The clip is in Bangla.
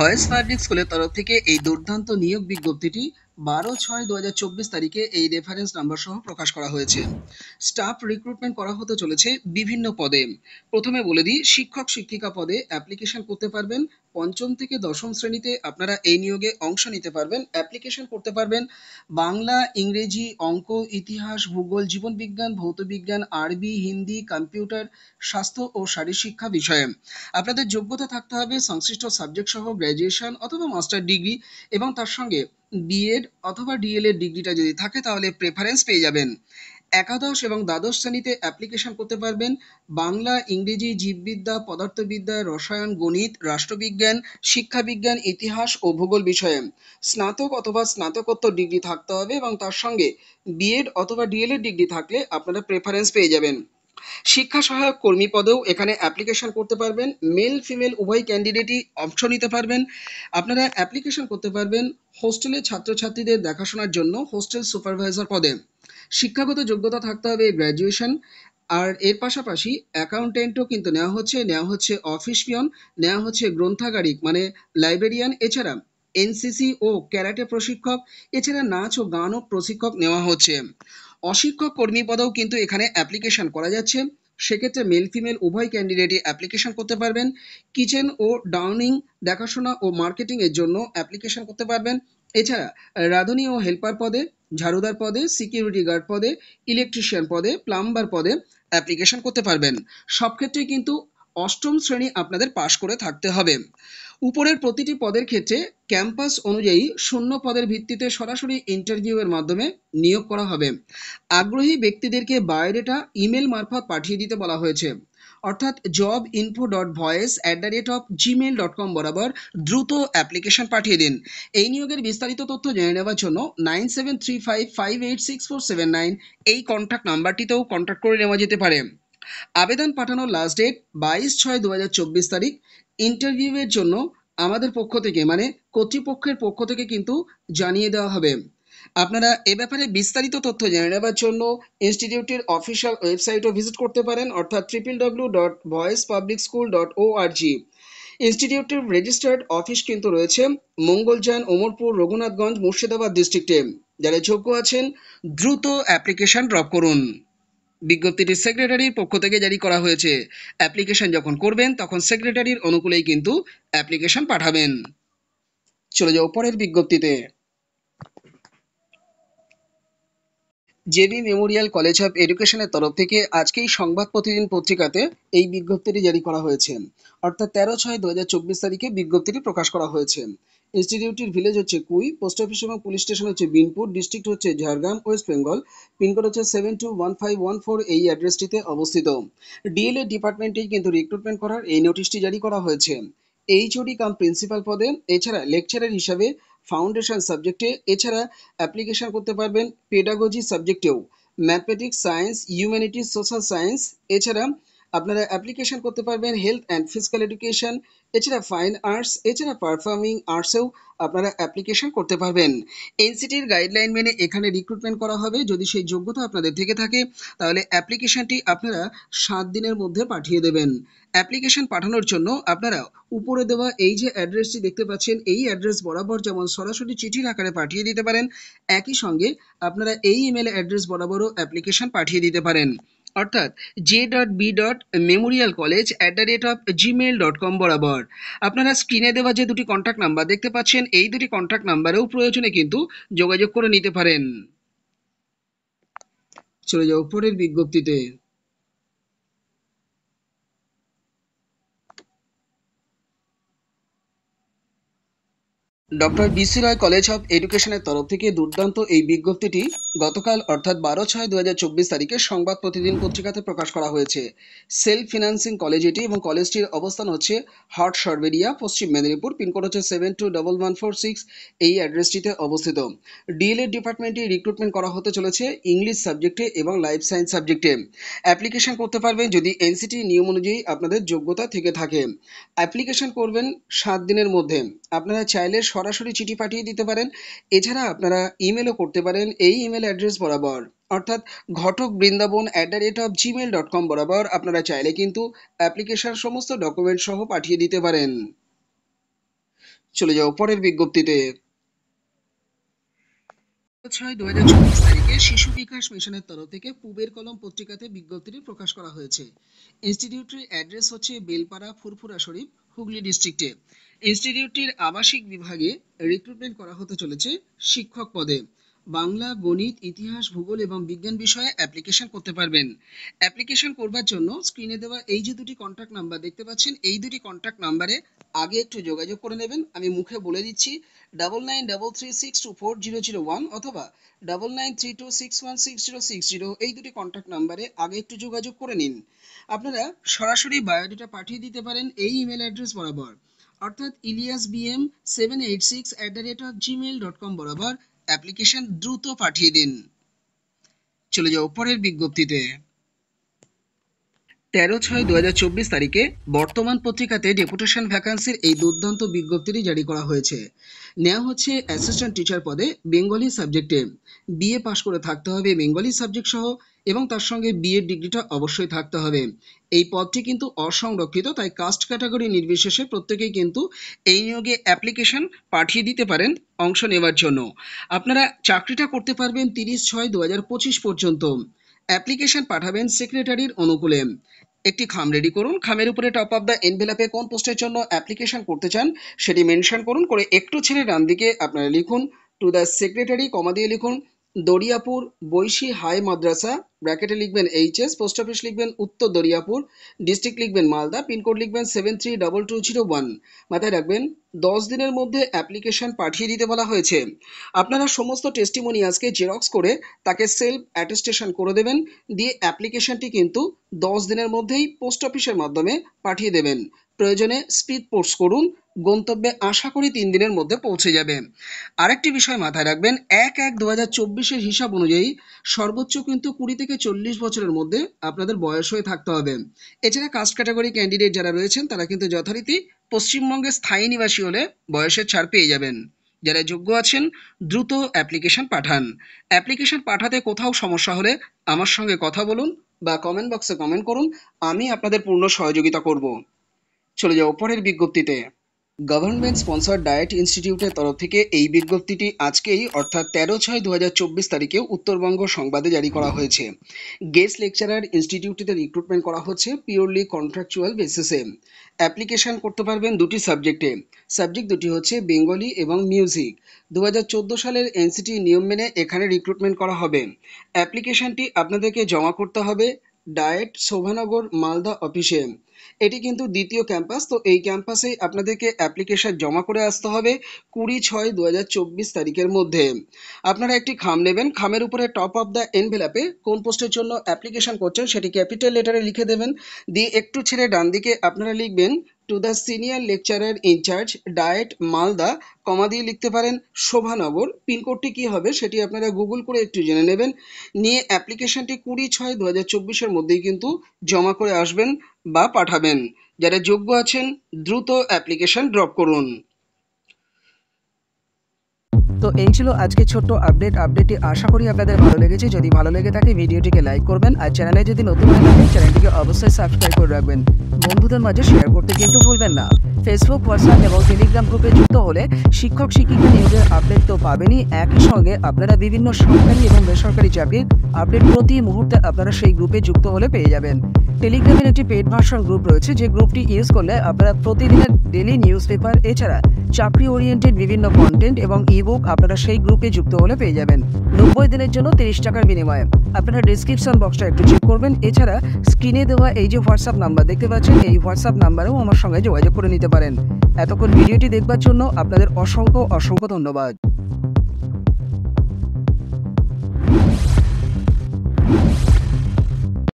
ভয়েস পাবলিক স্কুলের তরফ থেকে এই দুর্দান্ত নিয়োগ বিজ্ঞপ্তিটি 12/6/2024 তারিখে এই রেফারেন্স নাম্বার সহ প্রকাশ করা হয়েছে। স্টাফ রিক্রুটমেন্ট করা হতে চলেছে বিভিন্ন পদে। প্রথমে বলে দিই, শিক্ষক শিক্ষিকা পদে অ্যাপ্লিকেশন করতে পারবেন। পঞ্চম থেকে দশম শ্রেণীতে আপনারা এই নিয়োগে অংশ নিতে পারবেন, অ্যাপ্লিকেশন করতে পারবেন বাংলা, ইংরেজি, অঙ্ক, ইতিহাস, ভূগোল, জীবনবিজ্ঞান, ভৌতবিজ্ঞান, আরবি, হিন্দি, কম্পিউটার, স্বাস্থ্য ও শারীরশিক্ষা বিষয়ে। আপনাদের যোগ্যতা থাকতে হবে সংশ্লিষ্ট সাবজেক্ট সহ গ্র্যাজুয়েশন অথবা মাস্টার ডিগ্রি এবং তার সঙ্গে বিএড অথবা ডিএলএড ডিগ্রিটা যদি থাকে তাহলে প্রেফারেন্স পেয়ে যাবেন। একাদশ এবং দ্বাদশ শ্রেণীতে অ্যাপ্লিকেশন করতে পারবেন বাংলা, ইংরেজি, জীববিদ্যা, পদার্থবিদ্যা, রসায়ন, গণিত, রাষ্ট্রবিজ্ঞান, শিক্ষাবিজ্ঞান, ইতিহাস ও ভূগোল বিষয়ে স্নাতক অথবা স্নাতকোত্তর ডিগ্রি থাকতে হবে এবং তার সঙ্গে বিএড অথবা ডিএলএড ডিগ্রি থাকলে আপনারা প্রেফারেন্স পেয়ে যাবেন। শিক্ষা সহায়ক কর্মী পদেও এখানে অ্যাপ্লিকেশন করতে পারবেন। মেল ফিমেল উভয় ক্যান্ডিডেটই অংশ নিতে পারবেন। আপনারা অ্যাপ্লিকেশন করতে পারবেন হোস্টেলে ছাত্রছাত্রীদের দেখাশোনার জন্য হোস্টেল সুপারভাইজার পদে। শিক্ষাগত যোগ্যতা থাকতে হবে গ্র্যাজুয়েশন। আর এর পাশাপাশি অ্যাকাউন্টেন্টও কিন্তু নেওয়া হচ্ছে অফিস পিয়ন, নেওয়া হচ্ছে গ্রন্থাগারিক মানে লাইব্রেরিয়ান, এছাড়া এনসিসি ও ক্যারাটে প্রশিক্ষক, এছাড়া নাচ ও গানও প্রশিক্ষক নেওয়া হচ্ছে। অশিক্ষক কর্মী পদেও কিন্তু এখানে অ্যাপ্লিকেশন করা যাচ্ছে। সেক্ষেত্রে মেল ফিমেল উভয় ক্যান্ডিডেটই অ্যাপ্লিকেশন করতে পারবেন। কিচেন ও ডাউনিং দেখাশোনা ও মার্কেটিং এর জন্য অ্যাপ্লিকেশন করতে পারবেন। এছাড়া রাঁধুনি ও হেল্পার পদে, ঝাড়ুদার পদে, সিকিউরিটি গার্ড পদে, ইলেকট্রিশিয়ান পদে, প্লাম্বার পদে অ্যাপ্লিকেশন করতে পারবেন। সব ক্ষেত্রেই কিন্তু অষ্টম শ্রেণী আপনাদের পাশ করে থাকতে হবে। উপরের প্রতিটি পদের ক্ষেত্রে ক্যাম্পাস অনুযায়ী শূন্য পদের ভিত্তিতে সরাসরি ইন্টারভিউয়ের মাধ্যমে নিয়োগ করা হবে। আগ্রহী ব্যক্তিদেরকে বায়োডেটা ইমেল মারফত পাঠিয়ে দিতে বলা হয়েছে, অর্থাৎ jobinfo.voice@gmail.com বরাবর দ্রুত অ্যাপ্লিকেশন পাঠিয়ে দিন। এই নিয়োগের বিস্তারিত তথ্য জেনে নেওয়ার জন্য 9735586479 এই কন্ট্যাক্ট নাম্বারটিতেও কন্ট্যাক্ট করে নেওয়া যেতে পারে। আবেদন পাঠানোর লাস্ট ডেট 22/6/2024 তারিখ। ইন্টারভিউয়ের জন্য আমাদের পক্ষ থেকে মানে কর্তৃপক্ষের পক্ষ থেকে কিন্তু জানিয়ে দেওয়া হবে। আপনারা এ ব্যাপারে বিস্তারিত তথ্য জেনে নেওয়ার জন্য ইনস্টিটিউটের অফিসিয়াল ওয়েবসাইটও ভিজিট করতে পারেন, অর্থাৎ www.voicepublicschool.org। ইনস্টিটিউটের রেজিস্টার্ড অফিস কিন্তু রয়েছে মঙ্গলযান, ওমরপুর, রঘুনাথগঞ্জ, মুর্শিদাবাদ ডিস্ট্রিক্টে। যারা যোগ্য আছেন দ্রুত অ্যাপ্লিকেশন ড্রপ করুন। বিজ্ঞপ্তিটি সেক্রেটারির পক্ষ থেকে জারি করা হয়েছে। অ্যাপ্লিকেশন যখন করবেন তখন সেক্রেটারির অনুকূলেই কিন্তু অ্যাপ্লিকেশন পাঠাবেন। চলে যাও পরের বিজ্ঞপ্তিতে। জেবি মেমোরিয়াল কলেজ অফ এডুকেশনের তরফ থেকে আজকেই সংবাদ প্রতিদিন পত্রিকাতে এই বিজ্ঞপ্তিটি জারি করা হয়েছে, অর্থাৎ 13/6/2024 তারিখে বিজ্ঞপ্তিটি প্রকাশ করা হয়েছে। ইনস্টিটিউটটির ভিলেজ হচ্ছে কুই, পোস্ট অফিস এবং পুলিশ স্টেশন হচ্ছে বিনপুর, ডিস্ট্রিক্ট হচ্ছে ঝাড়গ্রাম, ওয়েস্ট বেঙ্গল, পিনকোড হচ্ছে 721514, এই অ্যাড্রেসটিতে অবস্থিত। ডিএলএড ডিপার্টমেন্টেই কিন্তু রিক্রুটমেন্ট করার এই নোটিশটি জারি করা হয়েছে। এইচওডি কাম প্রিন্সিপাল পদে, এছাড়া লেকচারার হিসাবে ফাউন্ডেশন সাবজেক্টে, এছাড়া অ্যাপ্লিকেশন করতে পারবেন পেডাগজি সাবজেক্টেও, mathematics, science, humanities, social science, এছাড়া আপনারা অ্যাপ্লিকেশন করতে পারবেন হেলথ অ্যান্ড ফিজিক্যাল এডুকেশন, এছাড়া ফাইন আর্টস, এছাড়া পারফর্মিং আর্টসেও আপনারা অ্যাপ্লিকেশন করতে পারবেন। এনসিটির গাইডলাইন মেনে এখানে রিক্রুটমেন্ট করা হবে। যদি সেই যোগ্যতা আপনাদের থেকে থাকে তাহলে অ্যাপ্লিকেশনটি আপনারা 7 দিনের মধ্যে পাঠিয়ে দেবেন। অ্যাপ্লিকেশন পাঠানোর জন্য আপনারা উপরে দেওয়া এই যে অ্যাড্রেসটি দেখতে পাচ্ছেন এই অ্যাড্রেস বরাবর যেমন সরাসরি চিঠির আকারে পাঠিয়ে দিতে পারেন, একই সঙ্গে আপনারা এই ইমেল অ্যাড্রেস বরাবরও অ্যাপ্লিকেশন পাঠিয়ে দিতে পারেন, অর্থাৎ j.b.memorialcollege@gmail.com বরাবর। আপনারা স্ক্রিনে দেওয়া যে দুটি কন্ট্যাক্ট নাম্বার দেখতে পাচ্ছেন এই দুটি কন্ট্যাক্ট নাম্বারেও প্রয়োজনে কিন্তু যোগাযোগ করে নিতে পারেন। চলে যাও পরের বিজ্ঞপ্তিতে। Doctor BC Roy college of এডুকেশনের তরফ থেকে দুর্দান্ত এই বিজ্ঞপ্তিটি গতকাল অর্থাৎ 12/6/2024 তারিখে সংবাদ প্রতিদিন পত্রিকাতে প্রকাশ করা হয়েছে। সেলফ ফিনান্সিং কলেজ এটি এবং কলেজটির অবস্থান হচ্ছে হট সরবেরিয়া, পশ্চিম মেদিনীপুর, পিনকোড হচ্ছে 721146, এই অ্যাড্রেসটিতে অবস্থিত। ডিএলএড ডিপার্টমেন্টে রিক্রুটমেন্ট করা হতে চলেছে ইংলিশ সাবজেক্টে এবং লাইফ সায়েন্স সাবজেক্টে। অ্যাপ্লিকেশন করতে পারবেন যদি এনসিটি নিয়ম অনুযায়ী আপনাদের যোগ্যতা থেকে থাকে। অ্যাপ্লিকেশন করবেন 7 দিনের মধ্যে। আপনারা চাইলে সরাসরি চিঠি পাঠিয়ে দিতে পারেন, এছাড়া আপনারা ইমেলও করতে পারেন এই ইমেল অ্যাড্রেস বরাবর, অর্থাৎ ঘটকবৃন্দাবন@gmail.com বরাবর আপনারা চাইলে কিন্তু অ্যাপ্লিকেশন সমস্ত ডকুমেন্ট সহ পাঠিয়ে দিতে পারেন। চলে যাও পরের বিজ্ঞপ্তিতে। 6/2024 তারিখে শিশু বিকাশ মিশনের তরফ থেকে পূবের কলম পত্রিকাতে বিজ্ঞপ্তিটি প্রকাশ করা হয়েছে। ইনস্টিটিউটটির অ্যাড্রেস হচ্ছে বেলপাড়া, ফুরফুরা শরীফ, হুগলি ডিস্ট্রিক্টে। ইনস্টিটিউটটির আবাসিক বিভাগে রিক্রুটমেন্ট করা হতে চলেছে শিক্ষক পদে। বাংলা, গণিত, ইতিহাস, ভূগোল এবং বিজ্ঞান বিষয়ে অ্যাপ্লিকেশন করতে পারবেন। অ্যাপ্লিকেশন করবার জন্য স্ক্রিনে দেওয়া এই যে দুটি কন্ট্যাক্ট নাম্বার দেখতে পাচ্ছেন, এই দুটি কন্ট্যাক্ট নাম্বারে আগে একটু যোগাযোগ করে নেবেন। আমি মুখে বলে দিচ্ছি, 9933624001 অথবা 9932616060, এই দুটি কন্ট্যাক্ট নাম্বারে আগে একটু যোগাযোগ করে নিন। আপনারা সরাসরি বায়োডাটা পাঠিয়ে দিতে পারেন এই ইমেল অ্যাড্রেস বরাবর, অর্থাৎ iliasbm786@gmail.com বরাবর অ্যাপ্লিকেশন দ্রুত পাঠিয়ে দিন। চলে যাও পরের বিজ্ঞপ্তিতে। 13/6/2024 তারিখে বর্তমান পত্রিকাতে ডেপুটেশন ভ্যাকান্সির এই দুর্দান্ত বিজ্ঞপ্তিটি জারি করা হয়েছে। নেওয়া হচ্ছে অ্যাসিস্ট্যান্ট টিচার পদে বেঙ্গলি সাবজেক্টে। বিএ পাশ করে থাকতে হবে বেঙ্গলি সাবজেক্ট সহ, এবং তার সঙ্গে বিএড ডিগ্রিটা অবশ্যই থাকতে হবে। এই পদটি কিন্তু অসংরক্ষিত, তাই কাস্ট ক্যাটাগরি নির্বিশেষে প্রত্যেকেই কিন্তু এই নিয়োগে অ্যাপ্লিকেশন পাঠিয়ে দিতে পারেন অংশ নেওয়ার জন্য। আপনারা চাকরিটা করতে পারবেন 30/6/2025 পর্যন্ত। অ্যাপ্লিকেশন পাঠাবেন সেক্রেটারির অনুকূলে। একটি খাম রেডি করুন, খামের উপরে টপ অফ দ্য এনভেলপে কোন পোস্টের জন্য অ্যাপ্লিকেশন করতে চান সেটি মেনশন করুন, করে একটু ছেড়ে ডান দিকে আপনারা লিখুন টু দ্য সেক্রেটারি, কমা দিয়ে লিখুন দরিয়াপুর বৈশী হাই মাদ্রাসা, ব্র্যাকেটে লিখবেন এইচএস, পোস্ট অফিস লিখবেন উত্তর দরিয়াপুর, ডিস্ট্রিক্ট লিখবেন মালদা, পিনকোড লিখবেন 732201। মাথায় রাখবেন 10 দিনের মধ্যে অ্যাপ্লিকেশন পাঠিয়ে দিতে বলা হয়েছে। আপনারা সমস্ত টেস্টিমোনিয়ালসকে জেরক্স করে তাকে সেলফ অ্যাটেস্টেশন করে দেবেন, দিয়ে অ্যাপ্লিকেশনটি কিন্তু 10 দিনের মধ্যেই পোস্ট অফিসের মাধ্যমে পাঠিয়ে দেবেন। প্রয়োজনে স্পিড পোস্ট করুন, গন্তব্যে আশা করি 3 দিনের মধ্যে পৌঁছে যাবে। আরেকটি বিষয় মাথায় রাখবেন, 1/1/2024 হিসাব অনুযায়ী সর্বোচ্চ কিন্তু 20 থেকে 40 বছরের মধ্যে আপনাদের বয়স হয়ে থাকতে হবে। এছাড়া কাস্ট ক্যাটাগরি ক্যান্ডিডেট যারা রয়েছেন তারা কিন্তু যথারীতি পশ্চিমবঙ্গের স্থায়ী নিবাসী হলে বয়সের ছাড় পেয়ে যাবেন। যারা যোগ্য আছেন দ্রুত অ্যাপ্লিকেশন পাঠান। অ্যাপ্লিকেশন পাঠাতে কোথাও সমস্যা হলে আমার সঙ্গে কথা বলুন বা কমেন্ট বক্সে কমেন্ট করুন, আমি আপনাদের পূর্ণ সহযোগিতা করব। চলে যাও পরের বিজ্ঞপ্তিতে। গভর্নমেন্ট স্পন্সর্ড ডায়েট ইনস্টিটিউটের তরফ থেকে এই বিজ্ঞপ্তিটি আজকেই অর্থাৎ 13/6/2024 তারিখে উত্তরবঙ্গ সংবাদে জারি করা হয়েছে। গেস্ট লেকচারার ইনস্টিটিউটটিতে রিক্রুটমেন্ট করা হচ্ছে পিওরলি কন্ট্রাকচুয়াল বেসিসে। অ্যাপ্লিকেশন করতে পারবেন দুটি সাবজেক্টে। সাবজেক্ট দুটি হচ্ছে বেঙ্গলি এবং মিউজিক। 2014 সালের এনসিটি নিয়ম মেনে এখানে রিক্রুটমেন্ট করা হবে। অ্যাপ্লিকেশনটি আপনাদেরকে জমা করতে হবে ডায়েট শোভানগর মালদা অফিসে। এটি কিন্তু দ্বিতীয় ক্যাম্পাস, তো এই ক্যাম্পাসে আপনাদেরকে অ্যাপ্লিকেশন জমা করে আসতে হবে 20/6/2024 তারিখের মধ্যে। আপনারা একটি খাম নেবেন, খামের উপরে টপ অফ দ্য এনভেলপে কোন পোস্টের জন্য অ্যাপ্লিকেশন করছেন সেটি ক্যাপিটাল লেটারে লিখে দেবেন, দিয়ে একটু ছেড়ে ডান দিকে আপনারা লিখবেন to the senior lecturer in-charge DIET Malda, comma দিয়ে লিখতে পারেন শোভানগর। পিনকোডটি কী হবে সেটি আপনারা গুগল করে একটু জেনে নেবেন, নিয়ে অ্যাপ্লিকেশনটি 20/6/2024 মধ্যেই কিন্তু জমা করে আসবেন বা পাঠাবেন। যারা যোগ্য আছেন দ্রুত অ্যাপ্লিকেশন ড্রপ করুন। তো এই ছিল আজকে ছোট্ট আপডেটটি আশা করি আপনাদের ভালো লেগেছে। যদি ভালো লেগে থাকে ভিডিওটিকে লাইক করবেন, আর চ্যানেলে যদি নতুন হয়ে থাকেন চ্যানেলটিকে অবশ্যই সাবস্ক্রাইব করে রাখবেন। বন্ধুদের মাঝে শেয়ার করতে কিন্তু ভুলবেন না। ফেসবুক, হোয়াটসঅ্যাপ এবং টেলিগ্রাম গ্রুপে যুক্ত হলে শিক্ষক শিক্ষিকা নিয়োগের আপডেট তো পাবেনই, একই সঙ্গে আপনারা বিভিন্ন সরকারি এবং বেসরকারি চাকরির আপডেট প্রতি মুহূর্তে আপনারা সেই গ্রুপে যুক্ত হলে পেয়ে যাবেন। টেলিগ্রামের একটি পেড ভার্সন গ্রুপ রয়েছে, যে গ্রুপটি ইউজ করলে আপনারা প্রতিদিনের ডেলি নিউজ পেপার এছাড়া চাকরি ওরিয়েন্টেড বিভিন্ন কন্টেন্ট এবং ইবুক আপনারা সেই গ্রুপে যুক্ত হলে পেয়ে যাবেন 90 দিনের জন্য 30 টাকার বিনিময়ে। আপনারা ডিসক্রিপশন বক্সটা একটু চেক করবেন। এছাড়া স্ক্রিনে দেওয়া এই যে হোয়াটসঅ্যাপ নাম্বার দেখতে পাচ্ছেন, এই হোয়াটসঅ্যাপ নাম্বারেও আমার সঙ্গে যোগাযোগ করে নিতে পারেন। এতক্ষণ ভিডিওটি দেখবার জন্য আপনাদের অসংখ্য ধন্যবাদ।